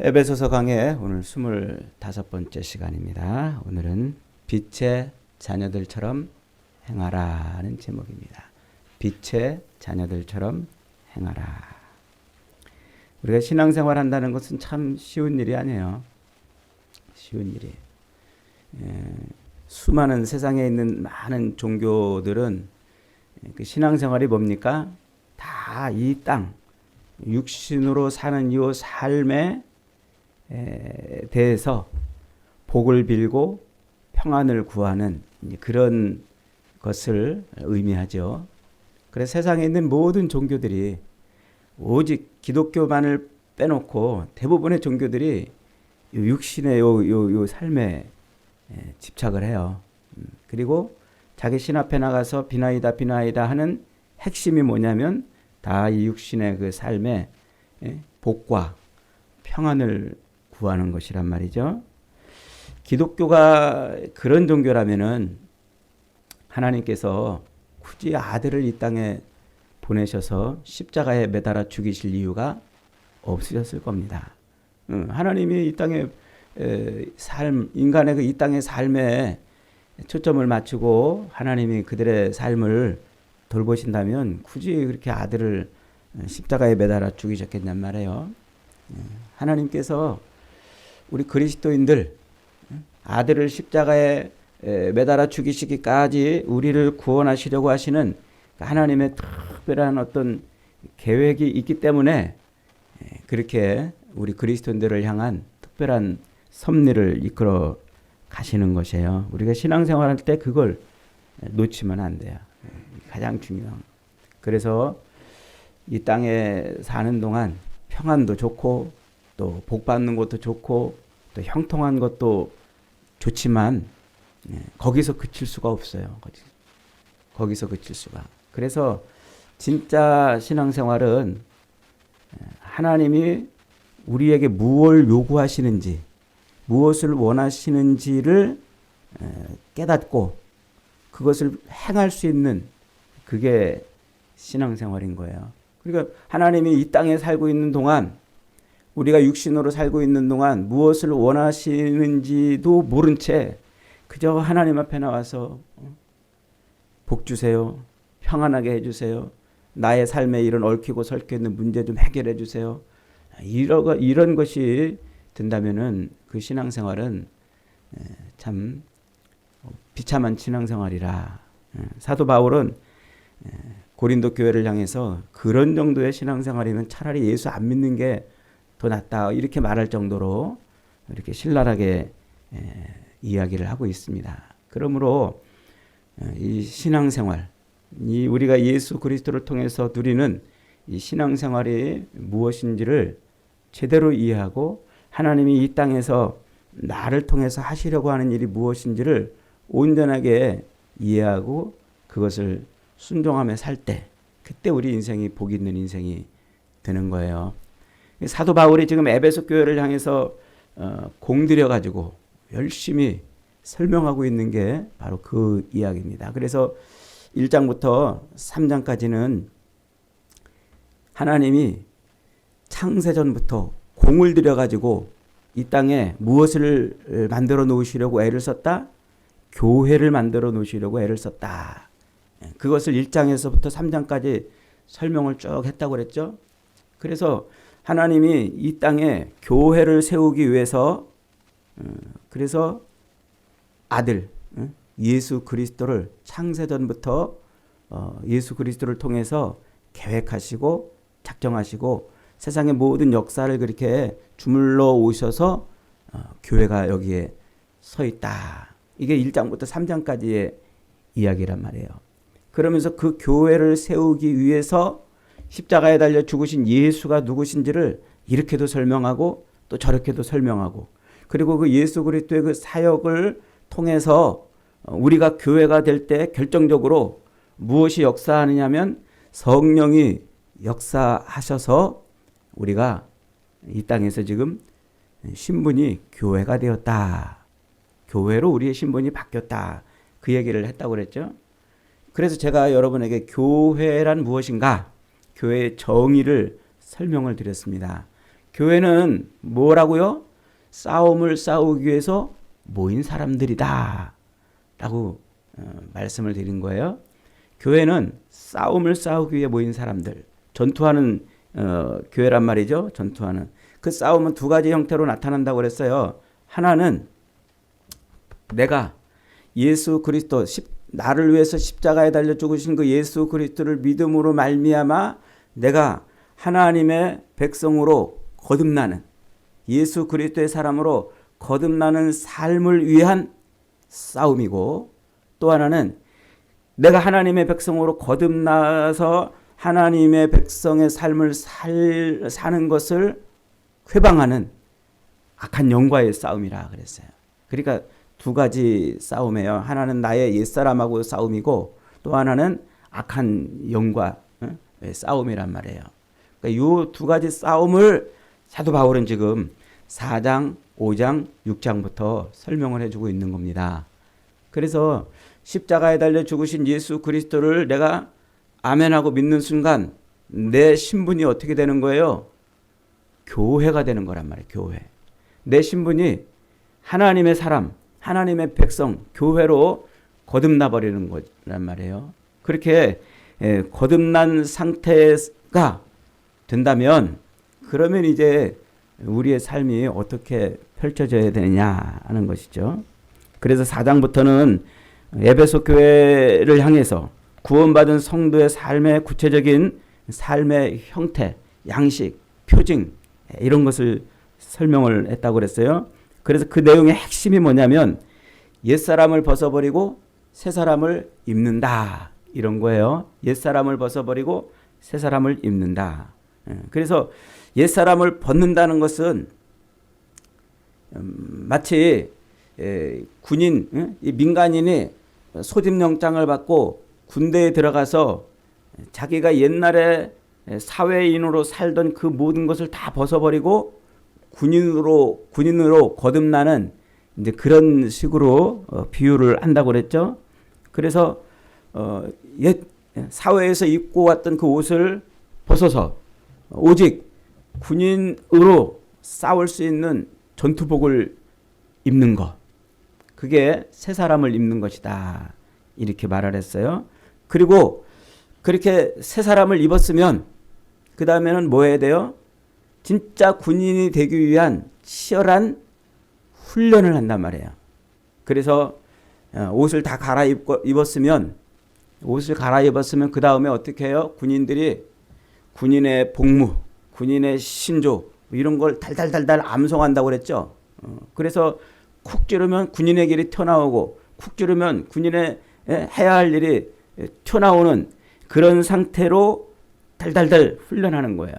에베소서 강의 오늘 25번째 시간입니다. 오늘은 빛의 자녀들처럼 행하라는 제목입니다. 빛의 자녀들처럼 행하라. 우리가 신앙생활 한다는 것은 참 쉬운 일이 아니에요. 쉬운 일이. 수많은 세상에 있는 많은 종교들은 그 신앙생활이 뭡니까? 다 이 땅, 육신으로 사는 이 삶에 대해서 복을 빌고 평안을 구하는 그런 것을 의미하죠. 그래서 세상에 있는 모든 종교들이 오직 기독교만을 빼놓고 대부분의 종교들이 육신의 요 삶에 집착을 해요. 그리고 자기 신 앞에 나가서 비나이다 비나이다 하는 핵심이 뭐냐면 다 이 육신의 그 삶에 복과 평안을 구하는 것이란 말이죠. 기독교가 그런 종교라면은 하나님께서 굳이 아들을 이 땅에 보내셔서 십자가에 매달아 죽이실 이유가 없으셨을 겁니다. 하나님이 이 땅의 인간의 이 땅의 삶에 초점을 맞추고 하나님이 그들의 삶을 돌보신다면 굳이 그렇게 아들을 십자가에 매달아 죽이셨겠냔 말이에요. 하나님께서 우리 그리스도인들 아들을 십자가에 매달아 죽이시기까지 우리를 구원하시려고 하시는 하나님의 특별한 어떤 계획이 있기 때문에 그렇게 우리 그리스도인들을 향한 특별한 섭리를 이끌어 가시는 것이에요. 우리가 신앙생활할 때 그걸 놓치면 안 돼요. 가장 중요한. 그래서 이 땅에 사는 동안 평안도 좋고 또 복 받는 것도 좋고 또 형통한 것도 좋지만 거기서 그칠 수가 없어요. 거기서 그칠 수가. 그래서 진짜 신앙생활은 하나님이 우리에게 무엇을 요구하시는지 무엇을 원하시는지를 깨닫고 그것을 행할 수 있는 그게 신앙생활인 거예요. 그러니까 하나님이 이 땅에 살고 있는 동안 우리가 육신으로 살고 있는 동안 무엇을 원하시는지도 모른 채 그저 하나님 앞에 나와서 복 주세요. 평안하게 해주세요. 나의 삶에 이런 얽히고 설켜 있는 문제 좀 해결해 주세요. 이런 것이 된다면은 그 신앙생활은 참 비참한 신앙생활이라. 사도 바울은 고린도 교회를 향해서 그런 정도의 신앙생활이면 차라리 예수 안 믿는 게 더 낫다 이렇게 말할 정도로 이렇게 신랄하게 이야기를 하고 있습니다. 그러므로 이 신앙생활, 이 우리가 예수 그리스도를 통해서 누리는 이 신앙생활이 무엇인지를 제대로 이해하고 하나님이 이 땅에서 나를 통해서 하시려고 하는 일이 무엇인지를 온전하게 이해하고 그것을 순종하며 살 때 그때 우리 인생이 복 있는 인생이 되는 거예요. 사도 바울이 지금 에베소 교회를 향해서 공들여 가지고 열심히 설명하고 있는 게 바로 그 이야기입니다. 그래서 1장부터 3장까지는 하나님이 창세전부터 공을 들여 가지고 이 땅에 무엇을 만들어 놓으시려고 애를 썼다? 교회를 만들어 놓으시려고 애를 썼다. 그것을 1장에서부터 3장까지 설명을 쭉 했다고 그랬죠. 그래서 하나님이 이 땅에 교회를 세우기 위해서 그래서 아들 예수 그리스도를 창세전부터 예수 그리스도를 통해서 계획하시고 작정하시고 세상의 모든 역사를 그렇게 주물러 오셔서 교회가 여기에 서 있다. 이게 1장부터 3장까지의 이야기란 말이에요. 그러면서 그 교회를 세우기 위해서 십자가에 달려 죽으신 예수가 누구신지를 이렇게도 설명하고 또 저렇게도 설명하고 그리고 그 예수 그리스도의 그 사역을 통해서 우리가 교회가 될 때 결정적으로 무엇이 역사하느냐면 성령이 역사하셔서 우리가 이 땅에서 지금 신분이 교회가 되었다. 교회로 우리의 신분이 바뀌었다. 그 얘기를 했다고 그랬죠. 그래서 제가 여러분에게 교회란 무엇인가? 교회의 정의를 설명을 드렸습니다. 교회는 뭐라고요? 싸움을 싸우기 위해서 모인 사람들이다 라고 말씀을 드린 거예요. 교회는 싸움을 싸우기 위해 모인 사람들, 전투하는 교회란 말이죠. 전투하는. 그 싸움은 두 가지 형태로 나타난다고 그랬어요. 하나는 내가 예수 그리스도, 나를 위해서 십자가에 달려 죽으신 그 예수 그리스도를 믿음으로 말미암아 내가 하나님의 백성으로 거듭나는, 예수 그리스도의 사람으로 거듭나는 삶을 위한 싸움이고, 또 하나는 내가 하나님의 백성으로 거듭나서 하나님의 백성의 삶을 사는 것을 회방하는 악한 영과의 싸움이라 그랬어요. 그러니까 두 가지 싸움이에요. 하나는 나의 옛사람하고 싸움이고, 또 하나는 악한 영과 싸움이란 말이에요. 그러니까 이 두 가지 싸움을 사도 바울은 지금 4장, 5장, 6장부터 설명을 해주고 있는 겁니다. 그래서 십자가에 달려 죽으신 예수 그리스도를 내가 아멘하고 믿는 순간 내 신분이 어떻게 되는 거예요? 교회가 되는 거란 말이에요. 교회. 내 신분이 하나님의 사람, 하나님의 백성, 교회로 거듭나 버리는 거란 말이에요. 그렇게 거듭난 상태가 된다면, 그러면 이제 우리의 삶이 어떻게 펼쳐져야 되느냐 하는 것이죠. 그래서 4장부터는 에베소 교회를 향해서 구원받은 성도의 삶의 구체적인 삶의 형태, 양식, 표징, 이런 것을 설명을 했다고 그랬어요. 그래서 그 내용의 핵심이 뭐냐면 옛사람을 벗어버리고 새사람을 입는다, 이런 거예요. 옛사람을 벗어버리고 새사람을 입는다. 그래서 옛사람을 벗는다는 것은 마치 군인, 민간인이 소집영장을 받고 군대에 들어가서 자기가 옛날에 사회인으로 살던 그 모든 것을 다 벗어버리고 군인으로 거듭나는 이제 그런 식으로 비유를 한다고 그랬죠. 그래서 옛 사회에서 입고 왔던 그 옷을 벗어서 오직 군인으로 싸울 수 있는 전투복을 입는 것, 그게 새 사람을 입는 것이다, 이렇게 말을 했어요. 그리고 그렇게 새 사람을 입었으면 그 다음에는 뭐 해야 돼요? 진짜 군인이 되기 위한 치열한 훈련을 한단 말이에요. 그래서 옷을 다 갈아입었으면 그 다음에 어떻게 해요? 군인들이 군인의 복무, 군인의 신조, 이런 걸 달달달달 암송한다고 그랬죠. 그래서 쿡 찌르면 군인의 길이 튀어나오고, 쿡 찌르면 군인의 해야 할 일이 튀어나오는 그런 상태로 달달달 훈련하는 거예요.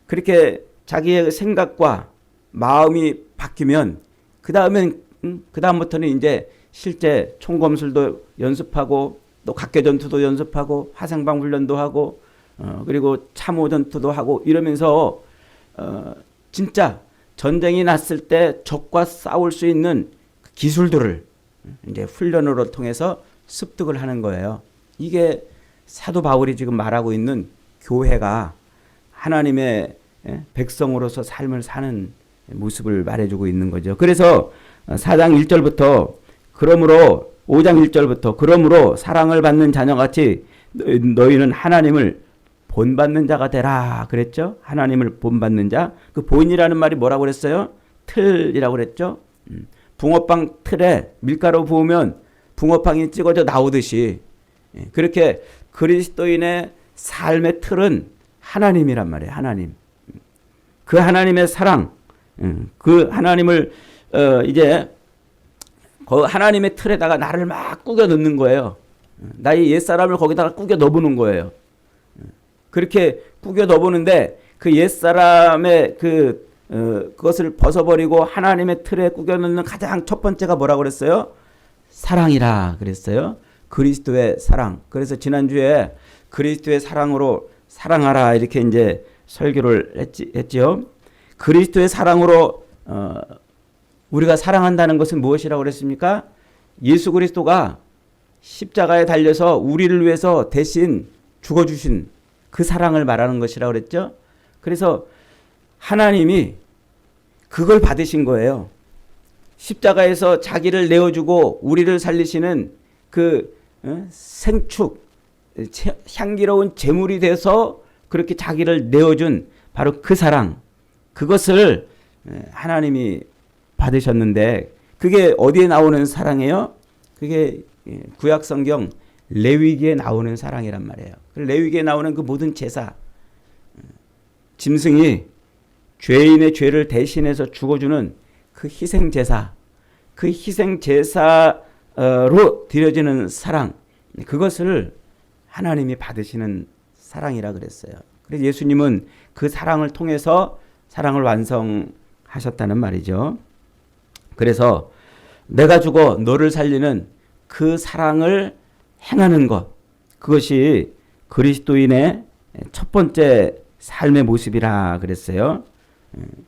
그렇게 자기의 생각과 마음이 바뀌면 그 다음부터는 이제 실제 총검술도 연습하고, 또 각개전투도 연습하고, 화생방 훈련도 하고, 그리고 참호전투도 하고, 이러면서 진짜 전쟁이 났을 때 적과 싸울 수 있는 기술들을 이제 훈련으로 통해서 습득을 하는 거예요. 이게 사도 바울이 지금 말하고 있는 교회가 하나님의 백성으로서 삶을 사는 모습을 말해주고 있는 거죠. 그래서 4장 1절부터 그러므로 5장 1절부터 그러므로 사랑을 받는 자녀같이 너희는 하나님을 본받는 자가 되라 그랬죠. 하나님을 본받는 자. 그 본이라는 말이 뭐라고 그랬어요? 틀이라고 그랬죠. 붕어빵 틀에 밀가루 부으면 붕어빵이 찍어져 나오듯이, 그렇게 그리스도인의 삶의 틀은 하나님이란 말이에요. 하나님. 그 하나님의 사랑, 그 하나님을 이제 그 하나님의 틀에다가 나를 막 꾸겨 넣는 거예요. 나의 옛사람을 거기다가 꾸겨 넣어보는 거예요. 그렇게 꾸겨 넣어보는데 그 옛사람의 그것을 벗어버리고 하나님의 틀에 꾸겨 넣는 가장 첫 번째가 뭐라고 그랬어요? 사랑이라 그랬어요. 그리스도의 사랑. 그래서 지난주에 그리스도의 사랑으로 사랑하라, 이렇게 이제 설교를 했지요. 그리스도의 사랑으로 우리가 사랑한다는 것은 무엇이라고 그랬습니까? 예수 그리스도가 십자가에 달려서 우리를 위해서 대신 죽어주신 그 사랑을 말하는 것이라고 그랬죠. 그래서 하나님이 그걸 받으신 거예요. 십자가에서 자기를 내어주고 우리를 살리시는 그 생축, 향기로운 제물이 돼서 그렇게 자기를 내어준 바로 그 사랑, 그것을 하나님이 받으셨는데 그게 어디에 나오는 사랑이에요? 그게 구약 성경 레위기에 나오는 사랑이란 말이에요. 레위기에 나오는 그 모든 제사, 짐승이 죄인의 죄를 대신해서 죽어주는 그 희생 제사, 그 희생 제사로 드려지는 사랑, 그것을 하나님이 받으시는 사랑이라 그랬어요. 그래서 예수님은 그 사랑을 통해서 사랑을 완성하셨다는 말이죠. 그래서 내가 죽어 너를 살리는 그 사랑을 행하는 것, 그것이 그리스도인의 첫 번째 삶의 모습이라 그랬어요.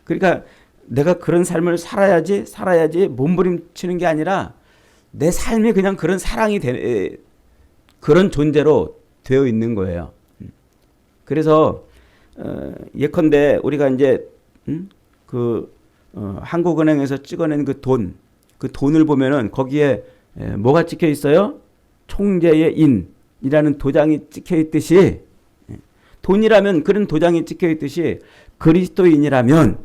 그러니까 내가 그런 삶을 살아야지 몸부림치는 게 아니라 내 삶이 그냥 그런 사랑이 그런 존재로 되어 있는 거예요. 그래서 예컨대 우리가 이제 한국은행에서 찍어낸 그 돈을 보면은 거기에 뭐가 찍혀 있어요? 총재의 인이라는 도장이 찍혀 있듯이, 돈이라면 그런 도장이 찍혀 있듯이 그리스도인이라면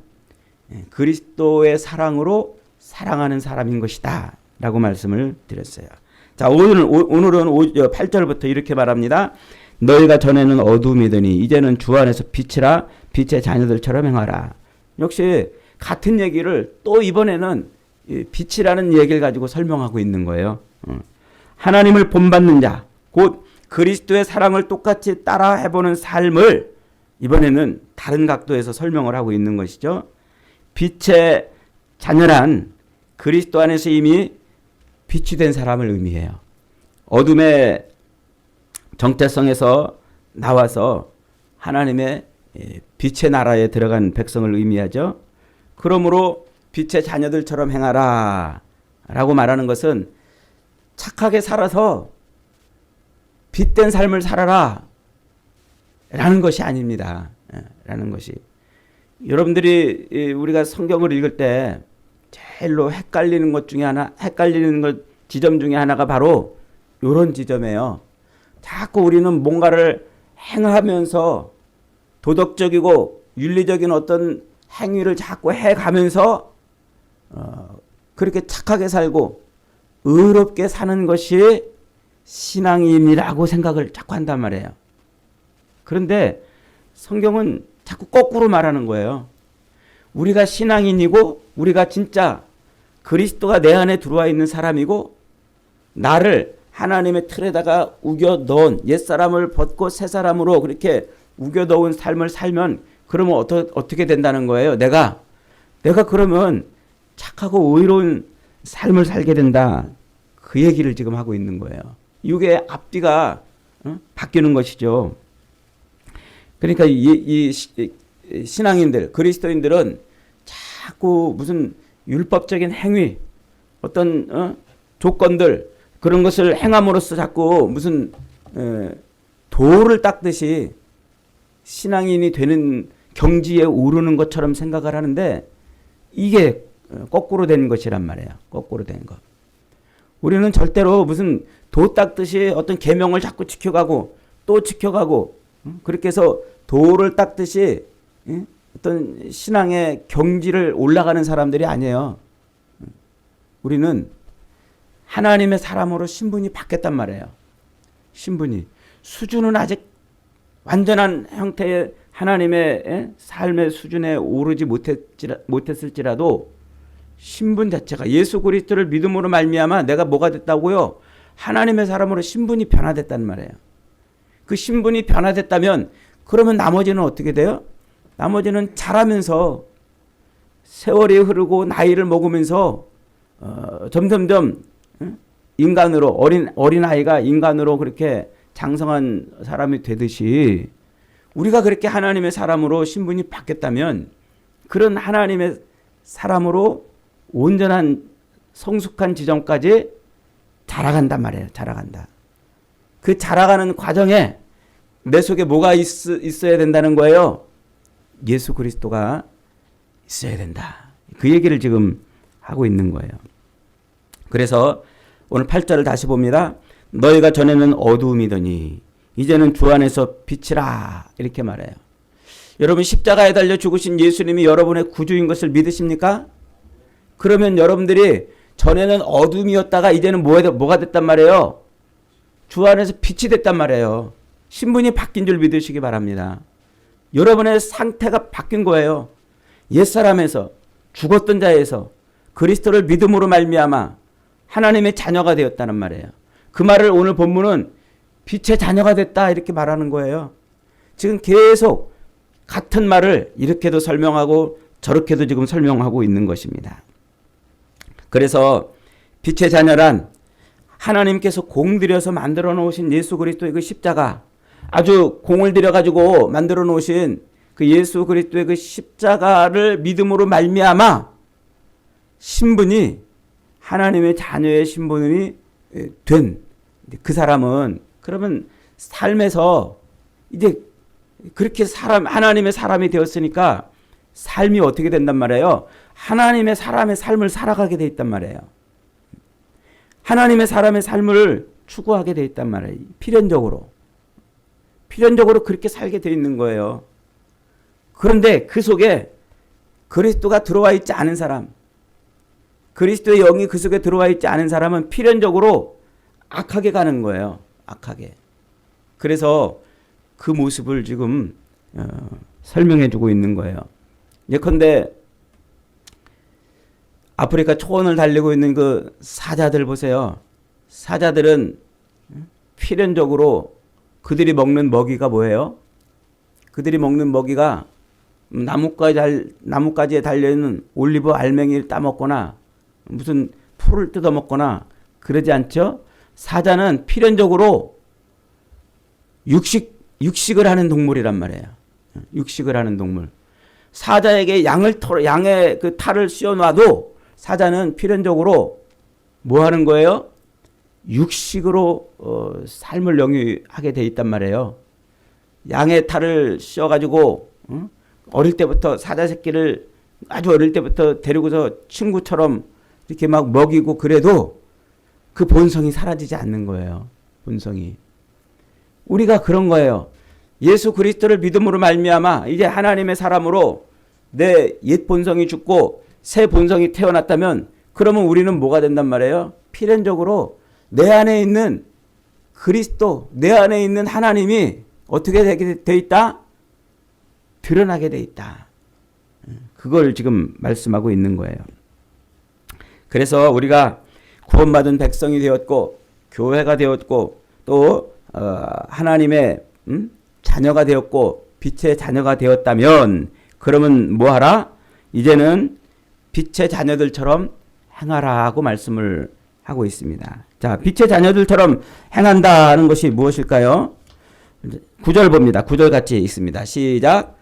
그리스도의 사랑으로 사랑하는 사람인 것이다 라고 말씀을 드렸어요. 자, 오늘은 8절부터 이렇게 말합니다. 너희가 전에는 어둠이더니 이제는 주 안에서 빛이라, 빛의 자녀들처럼 행하라. 역시 같은 얘기를 또 이번에는 빛이라는 얘기를 가지고 설명하고 있는 거예요. 하나님을 본받는 자, 곧 그리스도의 사랑을 똑같이 따라 해보는 삶을 이번에는 다른 각도에서 설명을 하고 있는 것이죠. 빛의 자녀란 그리스도 안에서 이미 빛이 된 사람을 의미해요. 어둠의 정체성에서 나와서 하나님의 빛의 나라에 들어간 백성을 의미하죠. 그러므로 빛의 자녀들처럼 행하라 라고 말하는 것은 착하게 살아서 빛된 삶을 살아라 라는 것이 아닙니다. 라는 것이. 여러분들이 우리가 성경을 읽을 때 제일로 헷갈리는 지점 중에 하나가 바로 이런 지점이에요. 자꾸 우리는 뭔가를 행하면서 도덕적이고 윤리적인 어떤 행위를 자꾸 해가면서 그렇게 착하게 살고 의롭게 사는 것이 신앙인이라고 생각을 자꾸 한단 말이에요. 그런데 성경은 자꾸 거꾸로 말하는 거예요. 우리가 신앙인이고 우리가 진짜 그리스도가 내 안에 들어와 있는 사람이고 나를 하나님의 틀에다가 우겨 넣은 옛사람을 벗고 새사람으로 그렇게 우겨 넣은 삶을 살면 그러면 어떻게 된다는 거예요? 내가 그러면 착하고 의로운 삶을 살게 된다. 그 얘기를 지금 하고 있는 거예요. 이게 앞뒤가 바뀌는 것이죠. 그러니까 이 신앙인들, 그리스도인들은 자꾸 무슨 율법적인 행위, 어떤 조건들 그런 것을 행함으로써 자꾸 무슨 도를 닦듯이 신앙인이 되는 경지에 오르는 것처럼 생각을 하는데 이게 거꾸로 된 것이란 말이에요. 거꾸로 된 것. 우리는 절대로 무슨 도 닦듯이 어떤 계명을 자꾸 지켜가고 또 지켜가고 그렇게 해서 도를 닦듯이 어떤 신앙의 경지를 올라가는 사람들이 아니에요. 우리는 하나님의 사람으로 신분이 바뀌었단 말이에요. 신분이. 수준은 아직 완전한 형태의 하나님의 삶의 수준에 오르지 못했을지라도 신분 자체가 예수 그리스도를 믿음으로 말미암아 내가 뭐가 됐다고요? 하나님의 사람으로 신분이 변화됐단 말이에요. 그 신분이 변화됐다면 그러면 나머지는 어떻게 돼요? 나머지는 자라면서 세월이 흐르고 나이를 먹으면서 점점점 인간으로 어린아이가 인간으로 그렇게 장성한 사람이 되듯이 우리가 그렇게 하나님의 사람으로 신분이 바뀌었다면 그런 하나님의 사람으로 온전한 성숙한 지점까지 자라간단 말이에요. 자라간다. 그 자라가는 과정에 내 속에 뭐가 있어야 된다는 거예요? 예수 그리스도가 있어야 된다. 그 얘기를 지금 하고 있는 거예요. 그래서 오늘 8절을 다시 봅니다. 너희가 전에는 어두움이더니 이제는 주 안에서 빛이라 이렇게 말해요. 여러분 십자가에 달려 죽으신 예수님이 여러분의 구주인 것을 믿으십니까? 그러면 여러분들이 전에는 어둠이었다가 이제는 뭐가 됐단 말이에요? 주 안에서 빛이 됐단 말이에요. 신분이 바뀐 줄 믿으시기 바랍니다. 여러분의 상태가 바뀐 거예요. 옛사람에서 죽었던 자에서 그리스도를 믿음으로 말미암아 하나님의 자녀가 되었다는 말이에요. 그 말을 오늘 본문은 빛의 자녀가 됐다 이렇게 말하는 거예요. 지금 계속 같은 말을 이렇게도 설명하고 저렇게도 지금 설명하고 있는 것입니다. 그래서 빛의 자녀란 하나님께서 공들여서 만들어 놓으신 예수 그리스도의 그 십자가, 아주 공을 들여 가지고 만들어 놓으신 그 예수 그리스도의 그 십자가를 믿음으로 말미암아 신분이 하나님의 자녀의 신분이 된 그 사람은, 그러면 삶에서 이제 그렇게 하나님의 사람이 되었으니까 삶이 어떻게 된단 말이에요? 하나님의 사람의 삶을 살아가게 돼 있단 말이에요. 하나님의 사람의 삶을 추구하게 돼 있단 말이에요. 필연적으로 그렇게 살게 돼 있는 거예요. 그런데 그 속에 그리스도가 들어와 있지 않은 사람, 그리스도의 영이 그 속에 들어와 있지 않은 사람은 필연적으로 악하게 가는 거예요. 악하게. 그래서 그 모습을 지금 설명해 주고 있는 거예요. 예컨대 아프리카 초원을 달리고 있는 그 사자들 보세요. 사자들은 필연적으로 그들이 먹는 먹이가 뭐예요? 그들이 먹는 먹이가 나뭇가지에 달려있는 올리브 알맹이를 따먹거나 무슨 풀을 뜯어먹거나 그러지 않죠? 사자는 필연적으로 육식을 하는 동물이란 말이에요. 육식을 하는 동물. 사자에게 양의 그 탈을 씌워놔도 사자는 필연적으로 뭐 하는 거예요? 육식으로 삶을 영위하게 돼 있단 말이에요. 양의 탈을 씌워가지고 어릴 때부터 사자 새끼를 아주 어릴 때부터 데리고서 친구처럼 이렇게 막 먹이고 그래도 그 본성이 사라지지 않는 거예요. 본성이. 우리가 그런 거예요. 예수 그리스도를 믿음으로 말미암아 이제 하나님의 사람으로 내 옛 본성이 죽고 새 본성이 태어났다면 그러면 우리는 뭐가 된단 말이에요? 필연적으로 내 안에 있는 그리스도, 내 안에 있는 하나님이 어떻게 되게 돼 있다? 드러나게 돼 있다. 그걸 지금 말씀하고 있는 거예요. 그래서 우리가 구원받은 백성이 되었고 교회가 되었고 또 하나님의 자녀가 되었고 빛의 자녀가 되었다면 그러면 뭐하라? 이제는 빛의 자녀들처럼 행하라고 말씀을 하고 있습니다. 자, 빛의 자녀들처럼 행한다는 것이 무엇일까요? 9절 봅니다. 9절 같이 읽습니다. 시작.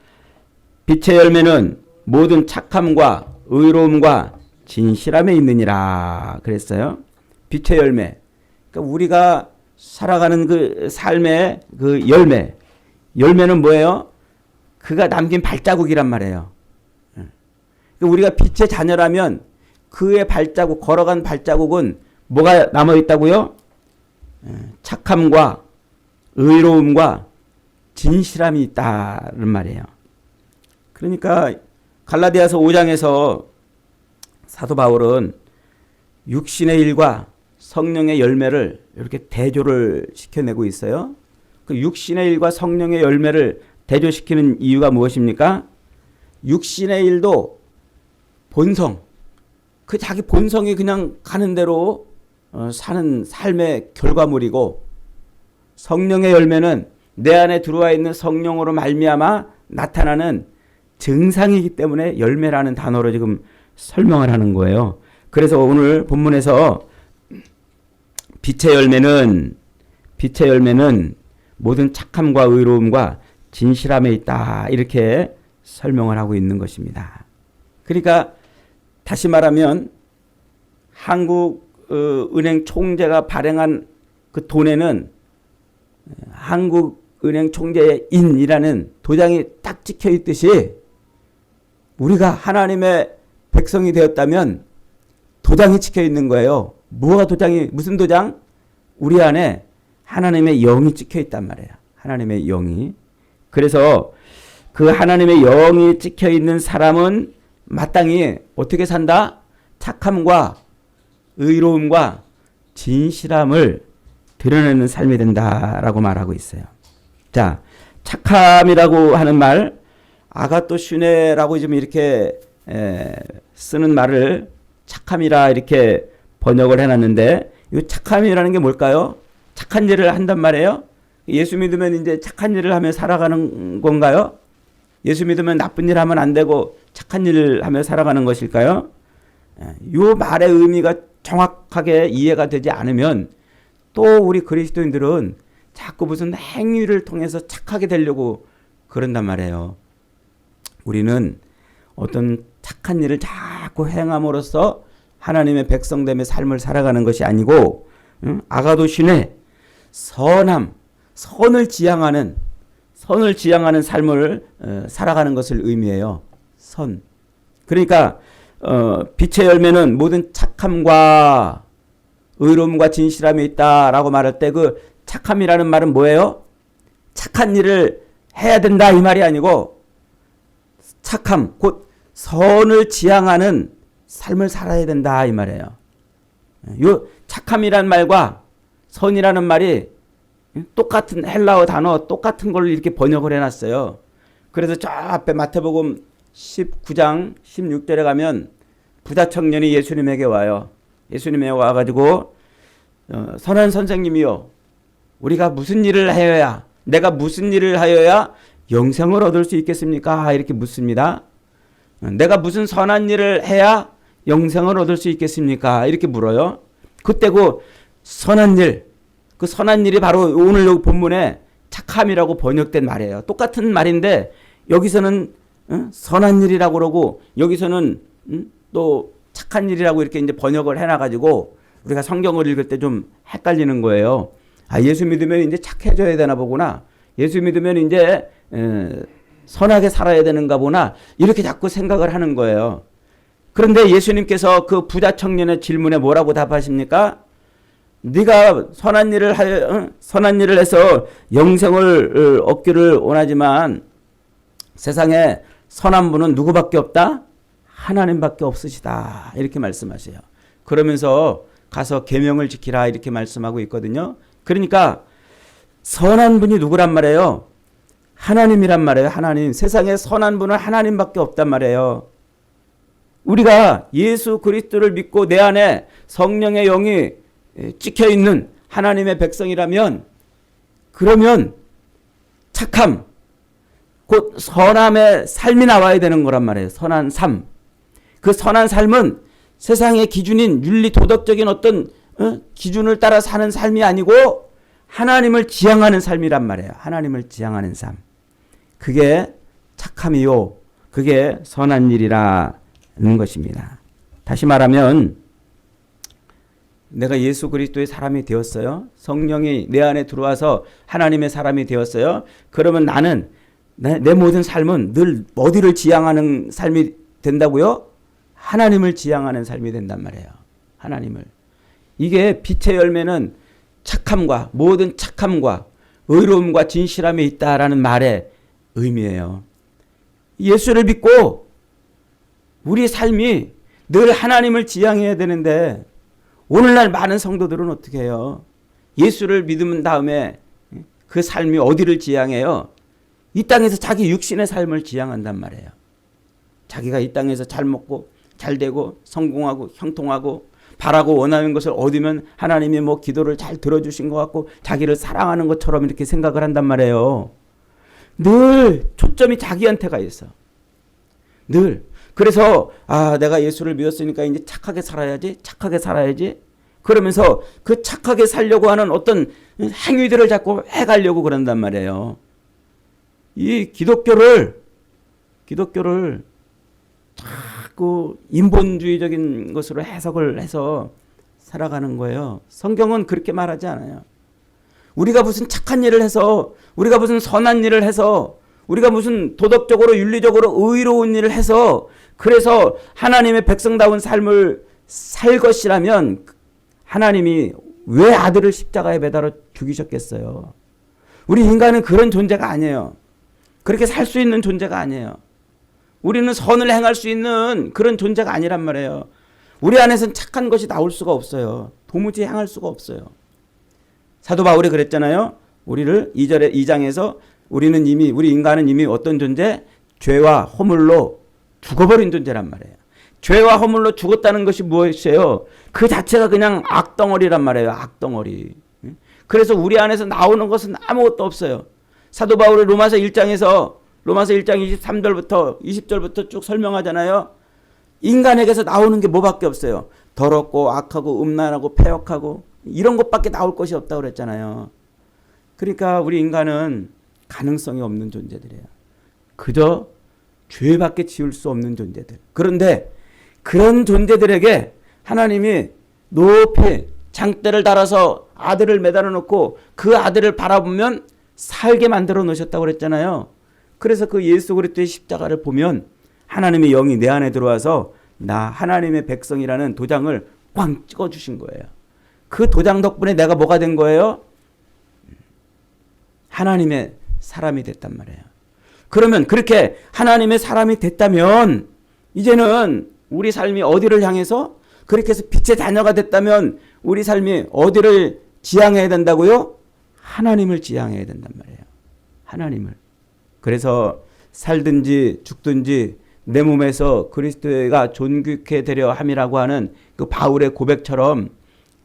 빛의 열매는 모든 착함과 의로움과 진실함에 있느니라 그랬어요. 빛의 열매. 그러니까 우리가 살아가는 그 삶의 그 열매는 뭐예요? 그가 남긴 발자국이란 말이에요. 그러니까 우리가 빛의 자녀라면 그의 발자국, 걸어간 발자국은 뭐가 남아있다고요? 착함과 의로움과 진실함이 있다는 말이에요. 그러니까 갈라디아서 5장에서 사도 바울은 육신의 일과 성령의 열매를 이렇게 대조를 시켜내고 있어요. 그 육신의 일과 성령의 열매를 대조시키는 이유가 무엇입니까? 육신의 일도 본성, 그 자기 본성이 그냥 가는 대로 사는 삶의 결과물이고 성령의 열매는 내 안에 들어와 있는 성령으로 말미암아 나타나는 증상이기 때문에 열매라는 단어로 지금 설명을 하는 거예요. 그래서 오늘 본문에서 빛의 열매는 모든 착함과 의로움과 진실함에 있다 이렇게 설명을 하고 있는 것입니다. 그러니까 다시 말하면 한국은행 총재가 발행한 그 돈에는 한국은행 총재의 인이라는 도장이 딱 찍혀 있듯이 우리가 하나님의 백성이 되었다면 도장이 찍혀 있는 거예요. 무슨 도장? 우리 안에 하나님의 영이 찍혀 있단 말이에요. 하나님의 영이. 그래서 그 하나님의 영이 찍혀 있는 사람은 마땅히 어떻게 산다? 착함과 의로움과 진실함을 드러내는 삶이 된다라고 말하고 있어요. 자, 착함이라고 하는 말, 아가토슈네라고 좀 이렇게 쓰는 말을 착함이라 이렇게 번역을 해놨는데, 이 착함이라는 게 뭘까요? 착한 일을 한단 말이에요. 예수 믿으면 이제 착한 일을 하며 살아가는 건가요? 예수 믿으면 나쁜 일 하면 안 되고 착한 일을 하며 살아가는 것일까요? 이 말의 의미가 정확하게 이해가 되지 않으면 또 우리 그리스도인들은 자꾸 무슨 행위를 통해서 착하게 되려고 그런단 말이에요. 우리는 어떤 착한 일을 자꾸 행함으로써 하나님의 백성됨의 삶을 살아가는 것이 아니고, 아가도신의 선함, 선을 지향하는 삶을 살아가는 것을 의미해요. 선. 그러니까 빛의 열매는 모든 착함과 의로움과 진실함이 있다라고 말할 때 그 착함이라는 말은 뭐예요? 착한 일을 해야 된다 이 말이 아니고, 착함, 곧 선을 지향하는 삶을 살아야 된다 이 말이에요. 요 착함이라는 말과 선이라는 말이 똑같은 헬라어 단어, 똑같은 걸 이렇게 번역을 해놨어요. 그래서 저 앞에 마태복음 19장 16절에 가면 부자 청년이 예수님에게 와요. 예수님에 와가지고 선한 선생님이요, 우리가 무슨 일을 하여야, 내가 무슨 일을 하여야 영생을 얻을 수 있겠습니까? 이렇게 묻습니다. 내가 무슨 선한 일을 해야 영생을 얻을 수 있겠습니까? 이렇게 물어요. 그때 그 선한 일이 바로 오늘 여기 본문에 착함이라고 번역된 말이에요. 똑같은 말인데 여기서는 선한 일이라고 그러고 여기서는 또 착한 일이라고 이렇게 이제 번역을 해놔가지고 우리가 성경을 읽을 때 좀 헷갈리는 거예요. 아, 예수 믿으면 이제 착해져야 되나 보구나. 예수 믿으면 이제 선하게 살아야 되는가 보나. 이렇게 자꾸 생각을 하는 거예요. 그런데 예수님께서 그 부자 청년의 질문에 뭐라고 답하십니까? 네가 선한 일을 해서 영생을 얻기를 원하지만 세상에 선한 분은 누구밖에 없다? 하나님밖에 없으시다. 이렇게 말씀하세요. 그러면서 가서 계명을 지키라 이렇게 말씀하고 있거든요. 그러니까 선한 분이 누구란 말이에요? 하나님이란 말이에요. 하나님. 세상에 선한 분은 하나님밖에 없단 말이에요. 우리가 예수 그리스도를 믿고 내 안에 성령의 영이 찍혀 있는 하나님의 백성이라면, 그러면 착함, 곧 선함의 삶이 나와야 되는 거란 말이에요. 선한 삶. 그 선한 삶은 세상의 기준인 윤리 도덕적인 어떤 기준을 따라 사는 삶이 아니고 하나님을 지향하는 삶이란 말이에요. 하나님을 지향하는 삶. 그게 착함이요, 그게 선한 일이라는 것입니다. 다시 말하면 내가 예수 그리스도의 사람이 되었어요. 성령이 내 안에 들어와서 하나님의 사람이 되었어요. 그러면 나는 내 모든 삶은 늘 어디를 지향하는 삶이 된다고요? 하나님을 지향하는 삶이 된단 말이에요. 하나님을. 이게 빛의 열매는 착함과 모든 착함과 의로움과 진실함이 있다라는 말의 의미예요. 예수를 믿고 우리 삶이 늘 하나님을 지향해야 되는데 오늘날 많은 성도들은 어떻게 해요? 예수를 믿은 다음에 그 삶이 어디를 지향해요? 이 땅에서 자기 육신의 삶을 지향한단 말이에요. 자기가 이 땅에서 잘 먹고 잘 되고 성공하고 형통하고 바라고 원하는 것을 얻으면 하나님이 뭐 기도를 잘 들어주신 것 같고 자기를 사랑하는 것처럼 이렇게 생각을 한단 말이에요. 늘 초점이 자기한테가 있어. 늘. 그래서 내가 예수를 믿었으니까 이제 착하게 살아야지. 그러면서 그 착하게 살려고 하는 어떤 행위들을 자꾸 해가려고 그런단 말이에요. 이 기독교를 자꾸 인본주의적인 것으로 해석을 해서 살아가는 거예요. 성경은 그렇게 말하지 않아요. 우리가 무슨 착한 일을 해서, 우리가 무슨 선한 일을 해서 우리가 무슨 도덕적으로 윤리적으로 의로운 일을 해서 그래서 하나님의 백성다운 삶을 살 것이라면 하나님이 왜 아들을 십자가에 매달아 죽이셨겠어요? 우리 인간은 그런 존재가 아니에요. 그렇게 살 수 있는 존재가 아니에요. 우리는 선을 행할 수 있는 그런 존재가 아니란 말이에요. 우리 안에서는 착한 것이 나올 수가 없어요. 도무지 행할 수가 없어요. 사도 바울이 그랬잖아요. 우리를 2장에서 우리 인간은 이미 어떤 존재? 죄와 허물로 죽어버린 존재란 말이에요. 죄와 허물로 죽었다는 것이 무엇이에요? 그 자체가 그냥 악덩어리란 말이에요. 악덩어리. 그래서 우리 안에서 나오는 것은 아무것도 없어요. 사도 바울이 로마서 1장 23절부터 20절부터 쭉 설명하잖아요. 인간에게서 나오는 게 뭐밖에 없어요. 더럽고 악하고 음란하고 패역하고 이런 것밖에 나올 것이 없다고 그랬잖아요. 그러니까 우리 인간은 가능성이 없는 존재들이에요. 그저 죄밖에 지을 수 없는 존재들. 그런데 그런 존재들에게 하나님이 높이 장대를 달아서 아들을 매달아 놓고 그 아들을 바라보면 살게 만들어 놓으셨다고 그랬잖아요. 그래서 그 예수 그리스도의 십자가를 보면 하나님의 영이 내 안에 들어와서 나 하나님의 백성이라는 도장을 꽝 찍어주신 거예요. 그 도장 덕분에 내가 뭐가 된 거예요? 하나님의 사람이 됐단 말이에요. 그러면 그렇게 하나님의 사람이 됐다면 이제는 우리 삶이 어디를 향해서 그렇게 해서 빛의 자녀가 됐다면 우리 삶이 어디를 지향해야 된다고요? 하나님을 지향해야 된단 말이에요. 하나님을. 그래서 살든지 죽든지 내 몸에서 그리스도가 존귀케 되려 함이라고 하는 그 바울의 고백처럼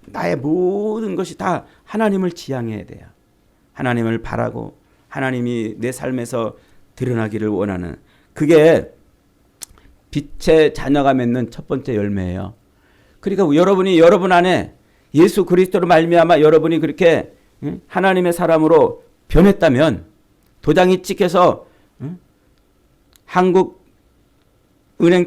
나의 모든 것이 다 하나님을 지향해야 돼요. 하나님을 바라고 하나님이 내 삶에서 드러나기를 원하는 그게 빛의 자녀가 맺는 첫 번째 열매예요. 그러니까 여러분 안에 예수 그리스도로 말미암아 여러분이 그렇게 하나님의 사람으로 변했다면 도장이 찍혀서 한국은행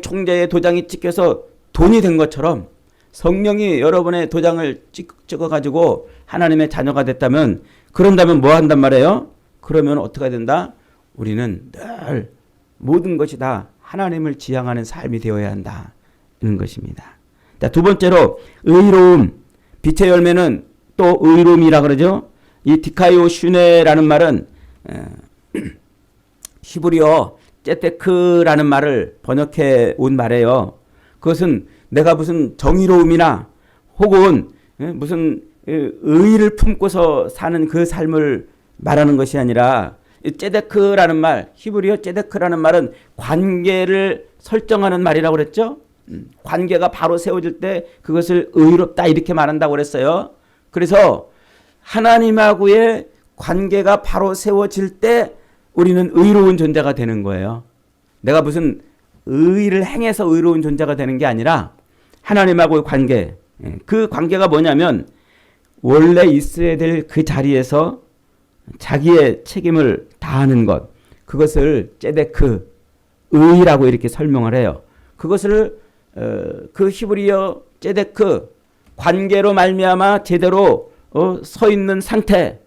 총재의 도장이 찍혀서 돈이 된 것처럼 성령이 여러분의 도장을 찍어가지고 하나님의 자녀가 됐다면 그런다면 뭐 한단 말이에요? 그러면 어떻게 된다? 우리는 늘 모든 것이 다 하나님을 지향하는 삶이 되어야 한다는 것입니다. 자, 두 번째로 의로움. 빛의 열매는 또 의로움이라 그러죠. 이 디카이오 슈네라는 말은 히브리어 째테크라는 말을 번역해 온 말이에요. 그것은 내가 무슨 정의로움이나 혹은 무슨 의의를 품고서 사는 그 삶을 말하는 것이 아니라 째데크라는 말, 히브리어 째데크라는 말은 관계를 설정하는 말이라고 그랬죠. 관계가 바로 세워질 때 그것을 의롭다 이렇게 말한다고 그랬어요. 그래서 하나님하고의 관계가 바로 세워질 때 우리는 의로운 존재가 되는 거예요. 내가 무슨 의의를 행해서 의로운 존재가 되는 게 아니라 하나님하고의 관계, 그 관계가 뭐냐면 원래 있어야 될 그 자리에서 자기의 책임을 다하는 것, 그것을 째데크, 의라고 이렇게 설명을 해요. 그것을 그 히브리어 째데크, 관계로 말미암아 제대로 서 있는 상태,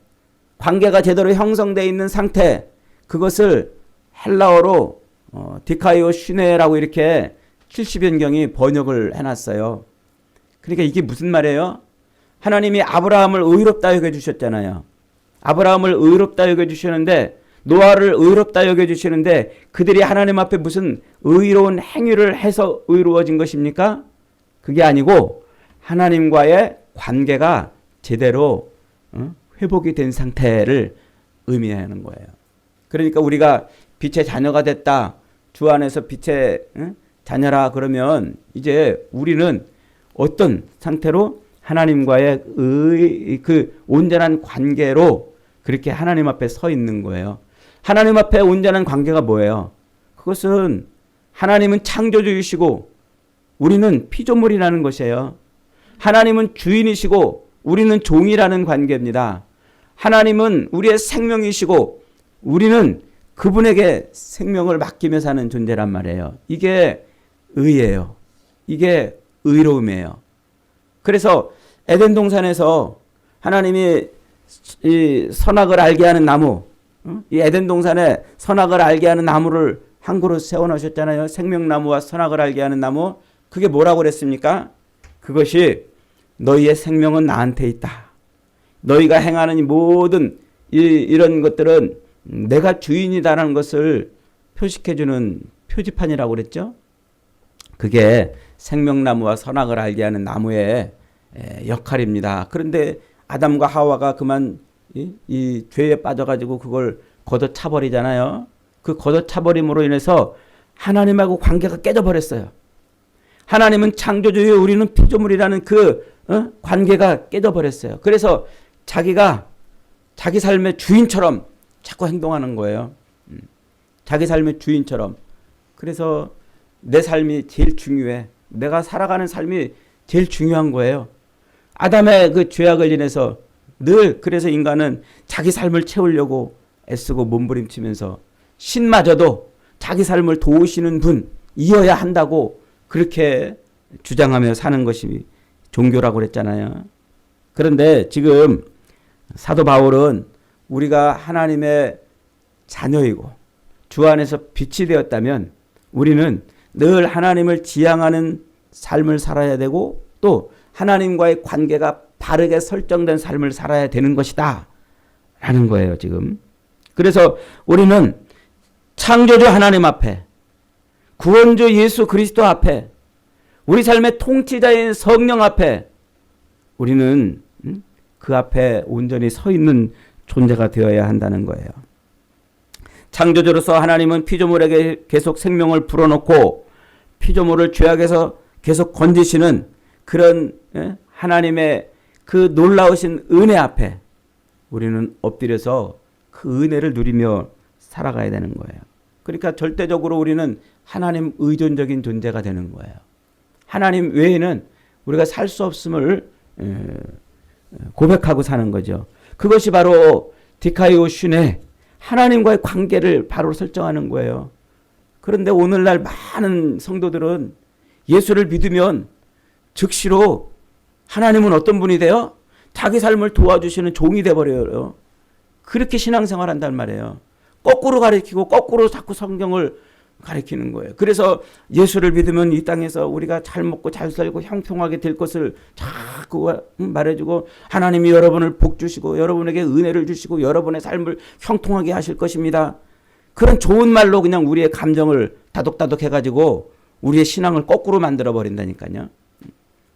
관계가 제대로 형성되어 있는 상태, 그것을 헬라어로 디카이오 슈네라고 이렇게 70연경이 번역을 해놨어요. 그러니까 이게 무슨 말이에요? 하나님이 아브라함을 의롭다 여겨주셨잖아요. 아브라함을 의롭다 여겨주시는데 노아를 의롭다 여겨주시는데 그들이 하나님 앞에 무슨 의로운 행위를 해서 의로워진 것입니까? 그게 아니고 하나님과의 관계가 제대로 회복이 된 상태를 의미하는 거예요. 그러니까 우리가 빛의 자녀가 됐다. 주 안에서 빛의 자녀라 그러면 이제 우리는 어떤 상태로 하나님과의 그 온전한 관계로 그렇게 하나님 앞에 서 있는 거예요. 하나님 앞에 온전한 관계가 뭐예요? 그것은 하나님은 창조주이시고 우리는 피조물이라는 것이에요. 하나님은 주인이시고 우리는 종이라는 관계입니다. 하나님은 우리의 생명이시고 우리는 그분에게 생명을 맡기며 사는 존재란 말이에요. 이게 의예요. 이게 의로움이에요. 그래서 에덴 동산에서 하나님이 이 선악을 알게 하는 나무, 이 에덴 동산에 선악을 알게 하는 나무를 한 그루 세워놓으셨잖아요. 생명나무와 선악을 알게 하는 나무. 그게 뭐라고 그랬습니까? 그것이 너희의 생명은 나한테 있다. 너희가 행하는 모든 이런 것들은 내가 주인이다라는 것을 표식해주는 표지판이라고 그랬죠. 그게 생명나무와 선악을 알게 하는 나무의 역할입니다. 그런데 아담과 하와가 그만 이 죄에 빠져가지고 그걸 걷어차버리잖아요. 그 걷어차버림으로 인해서 하나님하고 관계가 깨져버렸어요. 하나님은 창조주요, 우리는 피조물이라는 그 관계가 깨져버렸어요. 그래서 자기가 자기 삶의 주인처럼 자꾸 행동하는 거예요. 자기 삶의 주인처럼. 그래서 내 삶이 제일 중요해. 내가 살아가는 삶이 제일 중요한 거예요. 아담의 그 죄악을 인해서 늘 그래서 인간은 자기 삶을 채우려고 애쓰고 몸부림치면서 신마저도 자기 삶을 도우시는 분이어야 한다고 그렇게 주장하며 사는 것이 종교라고 그랬잖아요. 그런데 지금 사도 바울은 우리가 하나님의 자녀이고 주 안에서 빛이 되었다면 우리는 늘 하나님을 지향하는 삶을 살아야 되고 또 하나님과의 관계가 바르게 설정된 삶을 살아야 되는 것이다 라는 거예요 지금. 그래서 우리는 창조주 하나님 앞에, 구원주 예수 그리스도 앞에, 우리 삶의 통치자인 성령 앞에 우리는 그 앞에 온전히 서 있는 존재가 되어야 한다는 거예요. 창조주로서 하나님은 피조물에게 계속 생명을 불어넣고 피조물을 죄악에서 계속 건지시는 그런 하나님의 그 놀라우신 은혜 앞에 우리는 엎드려서 그 은혜를 누리며 살아가야 되는 거예요. 그러니까 절대적으로 우리는 하나님 의존적인 존재가 되는 거예요. 하나님 외에는 우리가 살 수 없음을 고백하고 사는 거죠. 그것이 바로 디카이오슌의 하나님과의 관계를 바로 설정하는 거예요. 그런데 오늘날 많은 성도들은 예수를 믿으면 즉시로 하나님은 어떤 분이 돼요? 자기 삶을 도와주시는 종이 돼버려요. 그렇게 신앙생활 한단 말이에요. 거꾸로 가르치고 거꾸로 자꾸 성경을 가르치는 거예요. 그래서 예수를 믿으면 이 땅에서 우리가 잘 먹고 잘 살고 형통하게 될 것을 자꾸 말해주고 하나님이 여러분을 복 주시고 여러분에게 은혜를 주시고 여러분의 삶을 형통하게 하실 것입니다. 그런 좋은 말로 그냥 우리의 감정을 다독다독 해가지고 우리의 신앙을 거꾸로 만들어 버린다니까요.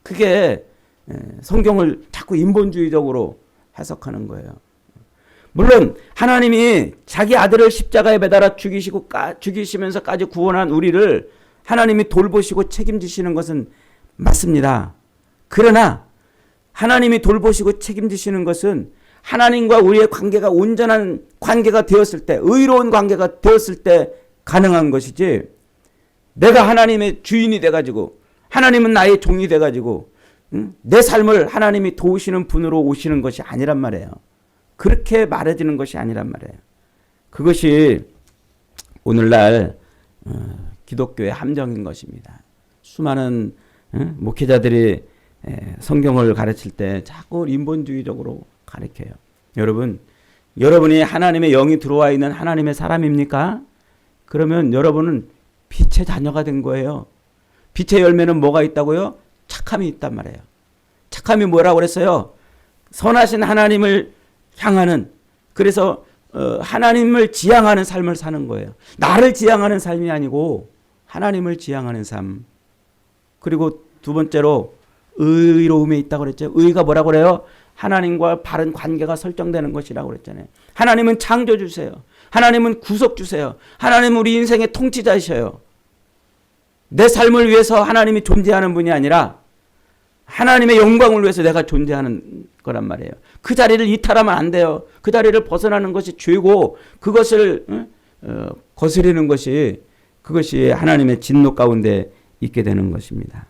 그게 성경을 자꾸 인본주의적으로 해석하는 거예요. 물론 하나님이 자기 아들을 십자가에 매달아 죽이시면서까지 구원한 우리를 하나님이 돌보시고 책임지시는 것은 맞습니다. 그러나 하나님이 돌보시고 책임지시는 것은 하나님과 우리의 관계가 온전한 관계가 되었을 때, 의로운 관계가 되었을 때 가능한 것이지, 내가 하나님의 주인이 돼가지고 하나님은 나의 종이 돼가지고 내 삶을 하나님이 도우시는 분으로 오시는 것이 아니란 말이에요. 그렇게 말해지는 것이 아니란 말이에요. 그것이 오늘날 기독교의 함정인 것입니다. 수많은 목회자들이 성경을 가르칠 때 자꾸 인본주의적으로 가르쳐요. 여러분, 여러분이 하나님의 영이 들어와 있는 하나님의 사람입니까? 그러면 여러분은 빛의 자녀가 된 거예요. 빛의 열매는 뭐가 있다고요? 착함이 있단 말이에요. 착함이 뭐라고 그랬어요? 선하신 하나님을 향하는, 그래서 하나님을 지향하는 삶을 사는 거예요. 나를 지향하는 삶이 아니고 하나님을 지향하는 삶. 그리고 두 번째로 의로움에 있다고 그랬죠. 의가 뭐라고 그래요? 하나님과 바른 관계가 설정되는 것이라고 그랬잖아요. 하나님은 창조주세요. 하나님은 구속주세요. 하나님은 우리 인생의 통치자이셔요. 내 삶을 위해서 하나님이 존재하는 분이 아니라 하나님의 영광을 위해서 내가 존재하는 거란 말이에요. 그 자리를 이탈하면 안 돼요. 그 자리를 벗어나는 것이 죄고 그것을 거스르는 것이, 그것이 하나님의 진노 가운데 있게 되는 것입니다.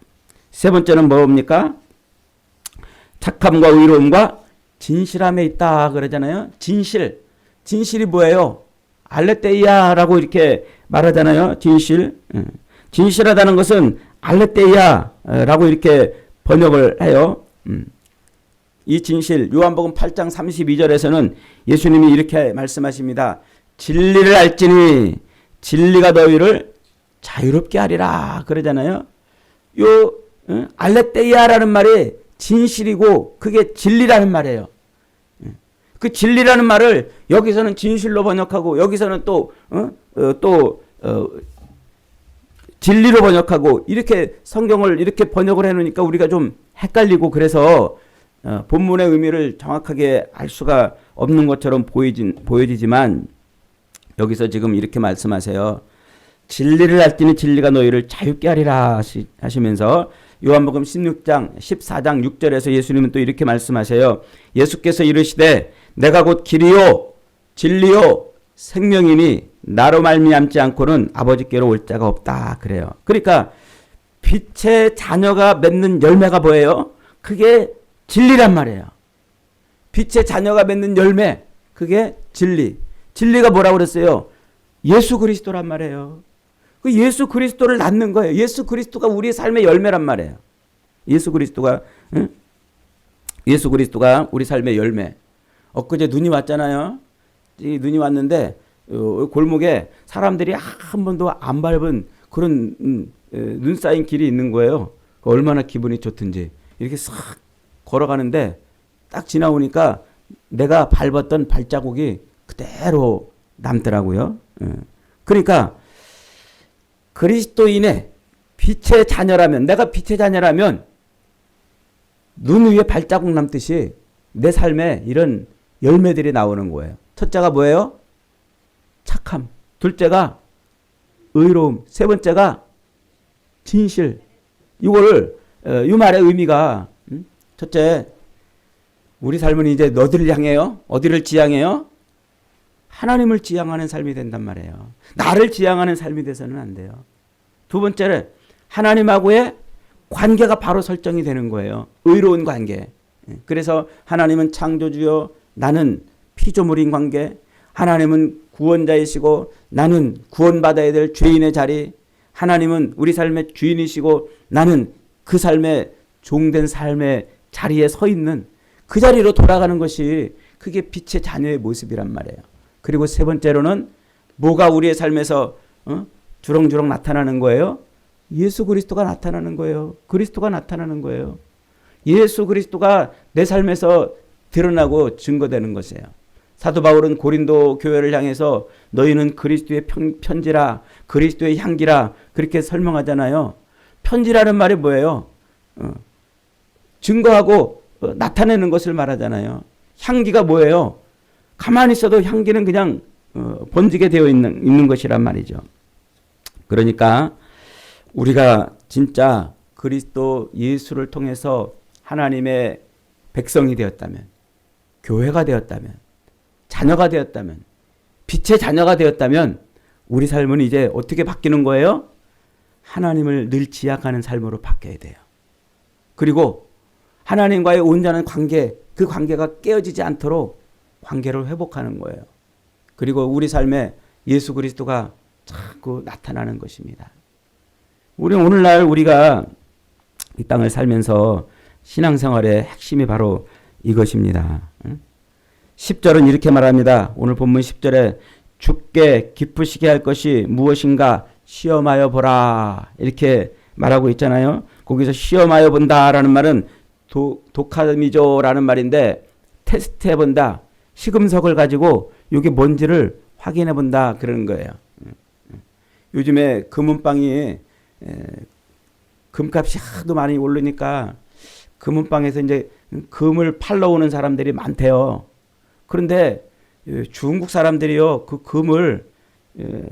세 번째는 뭡니까? 착함과 의로움과 진실함에 있다 그러잖아요. 진실이 뭐예요? 알레테이아라고 이렇게 말하잖아요. 진실하다는 것은 알레테이아라고 이렇게 번역을 해요. 이 진실, 요한복음 8장 32절에서는 예수님이 이렇게 말씀하십니다. 진리를 알지니 진리가 너희를 자유롭게 하리라 그러잖아요. 요 알레테이아라는 말이 진실이고 그게 진리라는 말이에요. 그 진리라는 말을 여기서는 진실로 번역하고 여기서는 또 진리로 번역하고 이렇게 성경을 이렇게 번역을 해놓으니까 우리가 좀 헷갈리고 그래서 본문의 의미를 정확하게 알 수가 없는 것처럼 보여지지만 여기서 지금 이렇게 말씀하세요. 진리를 알지니 진리가 너희를 자유케 하리라 하시면서 요한복음 16장 14장 6절에서 예수님은 또 이렇게 말씀하세요. 예수께서 이르시되 내가 곧 길이요 진리요 생명이니 나로 말미암지 않고는 아버지께로 올 자가 없다 그래요. 그러니까 빛의 자녀가 맺는 열매가 뭐예요? 그게 진리란 말이에요. 빛의 자녀가 맺는 열매 그게 진리. 진리가 뭐라고 그랬어요? 예수 그리스도란 말이에요. 그 예수 그리스도를 낳는 거예요. 예수 그리스도가 우리의 삶의 열매란 말이에요. 예수 그리스도가 우리 삶의 열매. 엊그제 눈이 왔잖아요. 이 눈이 왔는데 골목에 사람들이 한 번도 안 밟은 그런 눈 쌓인 길이 있는 거예요. 얼마나 기분이 좋든지 이렇게 싹 걸어가는데 딱 지나오니까 내가 밟았던 발자국이 그대로 남더라고요. 그러니까 그리스도인의 빛의 자녀라면 내가 빛의 자녀라면 눈 위에 발자국 남듯이 내 삶에 이런 열매들이 나오는 거예요. 첫째가 뭐예요? 착함. 둘째가 의로움. 세 번째가 진실. 이거를 이 말의 의미가 첫째 우리 삶은 이제 너들을 향해요. 어디를 지향해요? 하나님을 지향하는 삶이 된단 말이에요. 나를 지향하는 삶이 돼서는 안 돼요. 두 번째는 하나님하고의 관계가 바로 설정이 되는 거예요. 의로운 관계. 그래서 하나님은 창조주요 나는 피조물인 관계. 하나님은 구원자이시고 나는 구원받아야 될 죄인의 자리. 하나님은 우리 삶의 주인이시고 나는 그 삶의 종된 삶의 자리에 서 있는 그 자리로 돌아가는 것이 그게 빛의 자녀의 모습이란 말이에요. 그리고 세 번째로는 뭐가 우리의 삶에서 주렁주렁 나타나는 거예요? 예수 그리스도가 나타나는 거예요. 그리스도가 나타나는 거예요. 예수 그리스도가 내 삶에서 드러나고 증거되는 것이에요. 사도 바울은 고린도 교회를 향해서 너희는 그리스도의 편지라 그리스도의 향기라 그렇게 설명하잖아요. 편지라는 말이 뭐예요? 증거하고 나타내는 것을 말하잖아요. 향기가 뭐예요? 가만히 있어도 향기는 그냥 번지게 되어 있는 것이란 말이죠. 그러니까 우리가 진짜 그리스도 예수를 통해서 하나님의 백성이 되었다면, 교회가 되었다면, 자녀가 되었다면, 빛의 자녀가 되었다면 우리 삶은 이제 어떻게 바뀌는 거예요? 하나님을 늘 지향하는 삶으로 바뀌어야 돼요. 그리고 하나님과의 온전한 관계, 그 관계가 깨어지지 않도록 관계를 회복하는 거예요. 그리고 우리 삶에 예수 그리스도가 자꾸 나타나는 것입니다. 우리는 오늘날 우리가 이 땅을 살면서 신앙생활의 핵심이 바로 이것입니다. 10절은 이렇게 말합니다. 오늘 본문 10절에 주께 기쁘시게 할 것이 무엇인가 시험하여 보라 이렇게 말하고 있잖아요. 거기서 시험하여 본다라는 말은 독하미조라는 말인데 테스트해 본다. 시금석을 가지고 이게 뭔지를 확인해 본다 그러는 거예요. 요즘에 금은방이 금값이 하도 많이 오르니까 금은방에서 이제 금을 팔러 오는 사람들이 많대요. 그런데 중국 사람들이요 그 금을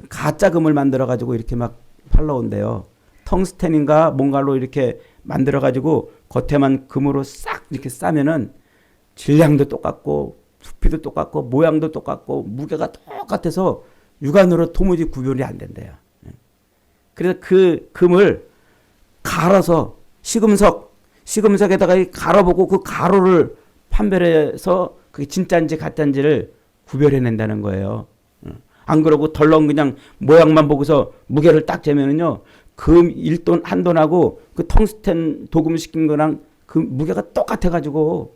가짜 금을 만들어 가지고 이렇게 막 팔러 온대요. 텅스텐인가 뭔가로 이렇게 만들어 가지고 겉에만 금으로 싹 이렇게 싸면은 질량도 똑같고 부피도 똑같고 모양도 똑같고 무게가 똑같아서 육안으로 도무지 구별이 안 된대요. 그래서 그 금을 갈아서 시금석에다가 갈아보고 그 가루를 판별해서 그게 진짜인지 가짜인지를 구별해낸다는 거예요. 안 그러고 덜렁 그냥 모양만 보고서 무게를 딱 재면은요 금 1돈 한 돈하고 그 텅스텐 도금시킨 거랑 그 무게가 똑같아가지고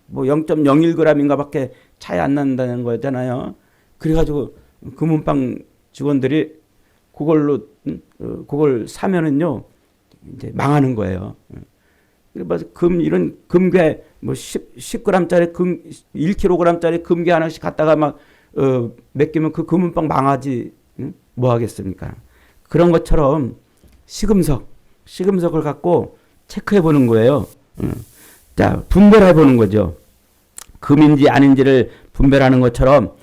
뭐 0.01g인가 밖에 차이 안 난다는 거잖아요. 그래가지고 금은방 직원들이 그걸 사면은요, 이제 망하는 거예요. 그래서 이런 금괴, 10g짜리 1kg짜리 금괴 하나씩 갖다가 맡기면 그 금은방 망하지, 뭐 하겠습니까? 그런 것처럼 시금석을 갖고 체크해 보는 거예요. 자, 분별해 보는 거죠. 금인지 아닌지를 분별하는 것처럼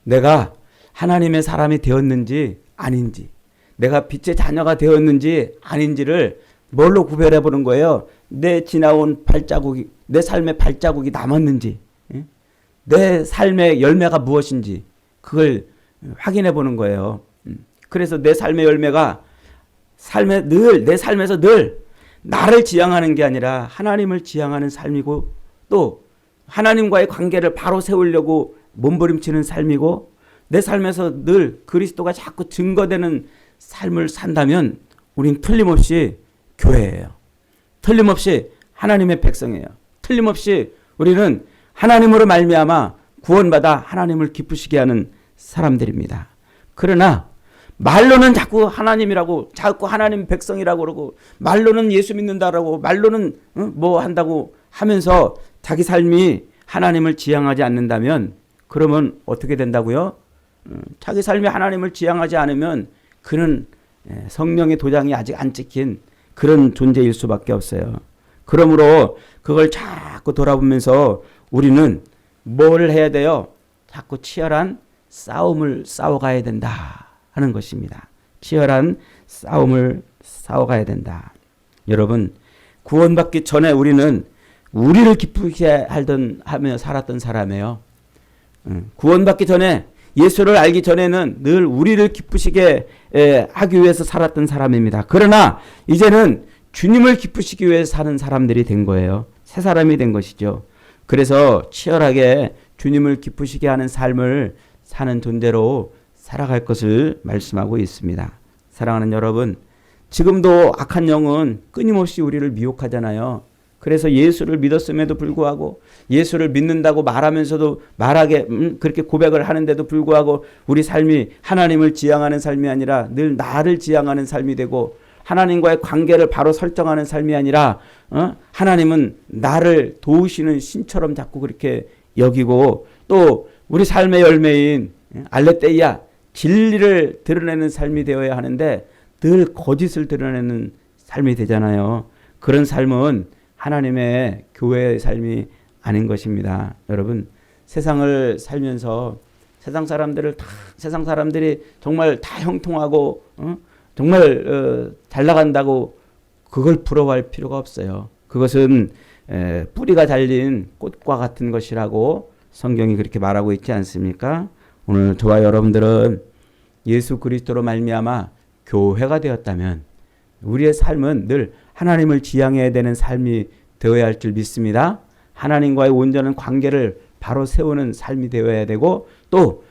내가 하나님의 사람이 되었는지 아닌지, 내가 빛의 자녀가 되었는지 아닌지를 뭘로 구별해 보는 거예요? 내 지나온 발자국이, 내 삶의 발자국이 남았는지, 내 삶의 열매가 무엇인지 그걸 확인해 보는 거예요. 그래서 내 삶의 열매가 내 삶에서 늘 나를 지향하는 게 아니라 하나님을 지향하는 삶이고, 또 하나님과의 관계를 바로 세우려고 몸부림치는 삶이고, 내 삶에서 늘 그리스도가 자꾸 증거되는 삶을 산다면 우린 틀림없이 교회예요. 틀림없이 하나님의 백성이에요. 틀림없이 우리는 하나님으로 말미암아 구원받아 하나님을 기쁘시게 하는 사람들입니다. 그러나 말로는 자꾸 하나님이라고, 자꾸 하나님 백성이라고 그러고, 말로는 예수 믿는다라고, 말로는 뭐 한다고 하면서 자기 삶이 하나님을 지향하지 않는다면, 그러면 어떻게 된다고요? 자기 삶이 하나님을 지향하지 않으면 그는 성령의 도장이 아직 안 찍힌 그런 존재일 수밖에 없어요. 그러므로 그걸 자꾸 돌아보면서 우리는 뭘 해야 돼요? 자꾸 치열한 싸움을 싸워가야 된다 하는 것입니다. 치열한 싸움을 싸워가야 된다. 여러분, 구원받기 전에 우리는 우리를 기쁘게 하며 살았던 사람이에요. 구원받기 전에, 예수를 알기 전에는 늘 우리를 기쁘시게 하기 위해서 살았던 사람입니다. 그러나 이제는 주님을 기쁘시기 위해서 사는 사람들이 된 거예요. 새 사람이 된 것이죠. 그래서 치열하게 주님을 기쁘시게 하는 삶을 사는 존재로 살아갈 것을 말씀하고 있습니다. 사랑하는 여러분, 지금도 악한 영은 끊임없이 우리를 미혹하잖아요. 그래서 예수를 믿었음에도 불구하고, 예수를 믿는다고 말하면서도 그렇게 고백을 하는데도 불구하고 우리 삶이 하나님을 지향하는 삶이 아니라 늘 나를 지향하는 삶이 되고, 하나님과의 관계를 바로 설정하는 삶이 아니라 하나님은 나를 도우시는 신처럼 자꾸 그렇게 여기고, 또 우리 삶의 열매인 알레theia, 진리를 드러내는 삶이 되어야 하는데 늘 거짓을 드러내는 삶이 되잖아요. 그런 삶은 하나님의 교회의 삶이 아닌 것입니다. 여러분, 세상을 살면서 세상 사람들이 정말 다 형통하고 정말 잘 나간다고 그걸 부러워할 필요가 없어요. 그것은 뿌리가 달린 꽃과 같은 것이라고 성경이 그렇게 말하고 있지 않습니까? 오늘 저와 여러분들은 예수 그리스도로 말미암아 교회가 되었다면 우리의 삶은 늘 하나님을 지향해야 되는 삶이 되어야 할 줄 믿습니다. 하나님과의 온전한 관계를 바로 세우는 삶이 되어야 되고, 또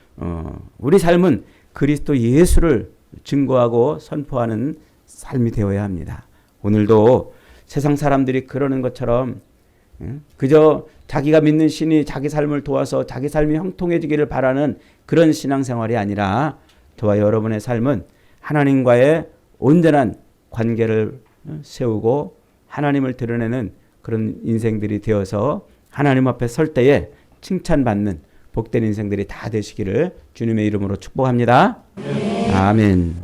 우리 삶은 그리스도 예수를 증거하고 선포하는 삶이 되어야 합니다. 오늘도 세상 사람들이 그러는 것처럼 그저 자기가 믿는 신이 자기 삶을 도와서 자기 삶이 형통해지기를 바라는 그런 신앙생활이 아니라, 저와 여러분의 삶은 하나님과의 온전한 관계를 세우고 하나님을 드러내는 그런 인생들이 되어서 하나님 앞에 설 때에 칭찬받는 복된 인생들이 다 되시기를 주님의 이름으로 축복합니다. 아멘.